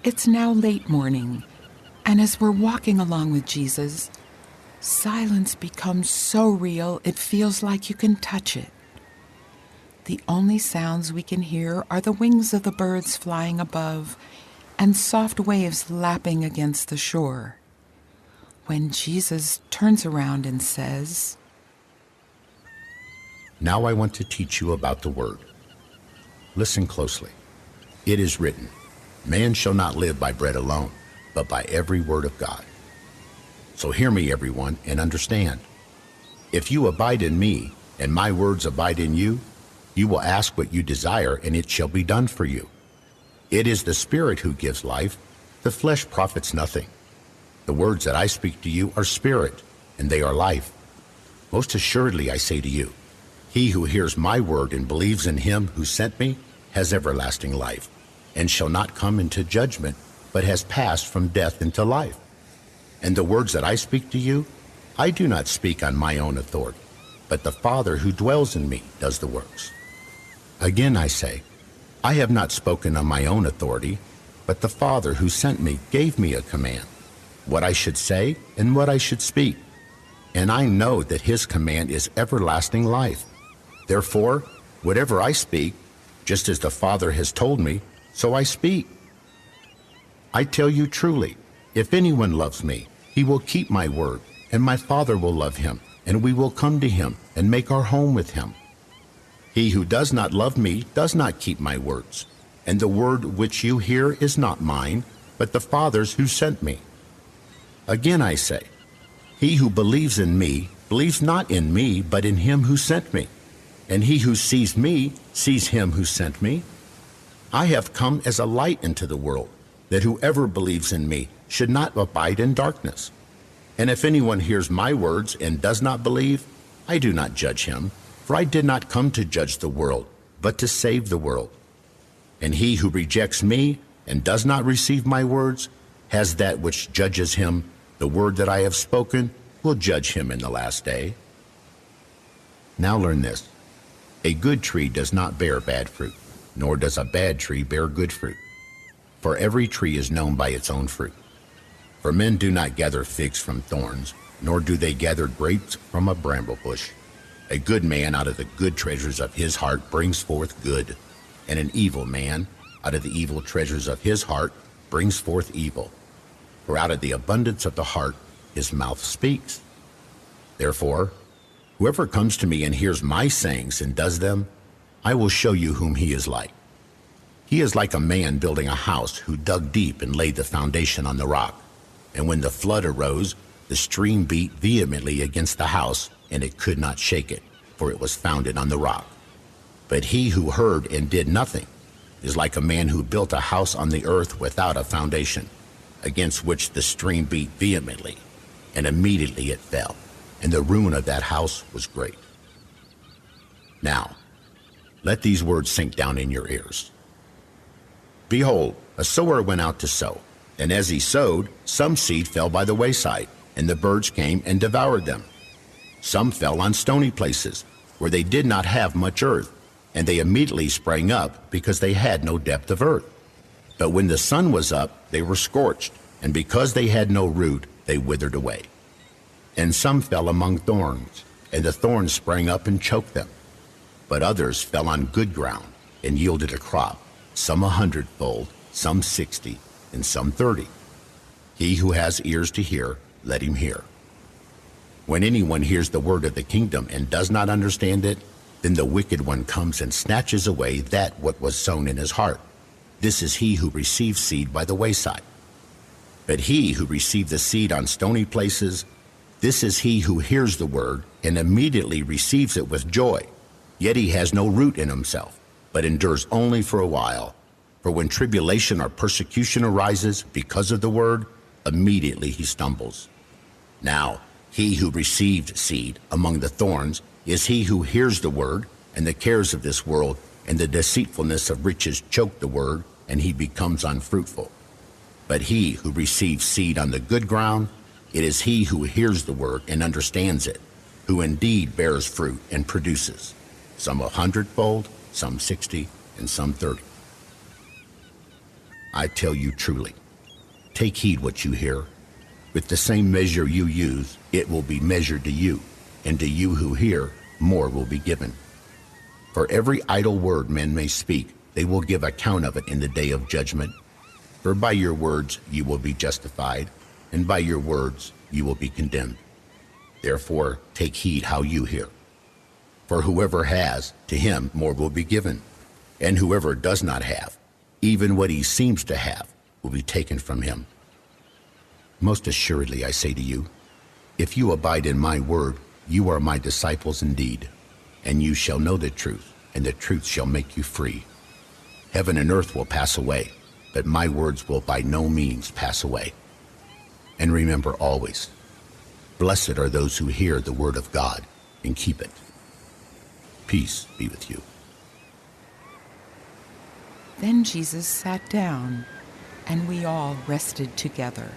It's now late morning, and as we're walking along with Jesus, silence becomes so real it feels like you can touch it. The only sounds we can hear are the wings of the birds flying above and soft waves lapping against the shore. When Jesus turns around and says, "Now I want to teach you about the Word. Listen closely. It is written, 'Man shall not live by bread alone, but by every word of God.' So hear me, everyone, and understand. If you abide in me, and my words abide in you, you will ask what you desire, and it shall be done for you. It is the Spirit who gives life. The flesh profits nothing. The words that I speak to you are spirit, and they are life. Most assuredly I say to you, he who hears my word and believes in him who sent me has everlasting life, and shall not come into judgment, but has passed from death into life. And the words that I speak to you, I do not speak on my own authority, but the Father who dwells in me does the works. Again I say, I have not spoken on my own authority, but the Father who sent me gave me a command, what I should say and what I should speak. And I know that his command is everlasting life. Therefore, whatever I speak, just as the Father has told me, so I speak. I tell you truly, if anyone loves me, he will keep my word, and my Father will love him, and we will come to him and make our home with him. He who does not love me does not keep my words, and the word which you hear is not mine, but the Father's who sent me. Again I say, he who believes in me believes not in me, but in him who sent me. And he who sees me sees him who sent me. I have come as a light into the world, that whoever believes in me should not abide in darkness. And if anyone hears my words and does not believe, I do not judge him, for I did not come to judge the world, but to save the world. And he who rejects me and does not receive my words has that which judges him. The word that I have spoken will judge him in the last day. Now learn this. A good tree does not bear bad fruit, nor does a bad tree bear good fruit. For every tree is known by its own fruit. For men do not gather figs from thorns, nor do they gather grapes from a bramble bush. A good man out of the good treasures of his heart brings forth good, and an evil man out of the evil treasures of his heart brings forth evil. For out of the abundance of the heart his mouth speaks. Therefore, whoever comes to me and hears my sayings and does them, I will show you whom he is like. He is like a man building a house who dug deep and laid the foundation on the rock. And when the flood arose, the stream beat vehemently against the house, and it could not shake it, for it was founded on the rock. But he who heard and did nothing is like a man who built a house on the earth without a foundation, against which the stream beat vehemently, and immediately it fell, and the ruin of that house was great. Now, let these words sink down in your ears. Behold, a sower went out to sow, and as he sowed, some seed fell by the wayside, and the birds came and devoured them. Some fell on stony places, where they did not have much earth, and they immediately sprang up, because they had no depth of earth. But when the sun was up, they were scorched, and because they had no root, they withered away. And some fell among thorns, and the thorns sprang up and choked them. But others fell on good ground, and yielded a crop, some 100-fold, some 60, and some 30. He who has ears to hear, let him hear. When anyone hears the word of the kingdom and does not understand it, then the wicked one comes and snatches away that what was sown in his heart. This is he who receives seed by the wayside. But he who received the seed on stony places, this is he who hears the word and immediately receives it with joy. Yet he has no root in himself, but endures only for a while. For when tribulation or persecution arises because of the word, immediately he stumbles. Now, he who received seed among the thorns is he who hears the word, and the cares of this world and the deceitfulness of riches choke the word, and he becomes unfruitful. But he who receives seed on the good ground, it is he who hears the word and understands it, who indeed bears fruit and produces, some 100-fold, some 60, and some 30. I tell you truly, take heed what you hear. With the same measure you use, it will be measured to you, and to you who hear, more will be given. For every idle word men may speak, they will give account of it in the day of judgment. For by your words you will be justified, and by your words you will be condemned. Therefore, take heed how you hear. For whoever has, to him more will be given, and whoever does not have, even what he seems to have, will be taken from him. Most assuredly, I say to you, if you abide in my word, you are my disciples indeed, and you shall know the truth, and the truth shall make you free. Heaven and earth will pass away, but my words will by no means pass away. And remember always, blessed are those who hear the word of God and keep it. Peace be with you. Then Jesus sat down, and we all rested together.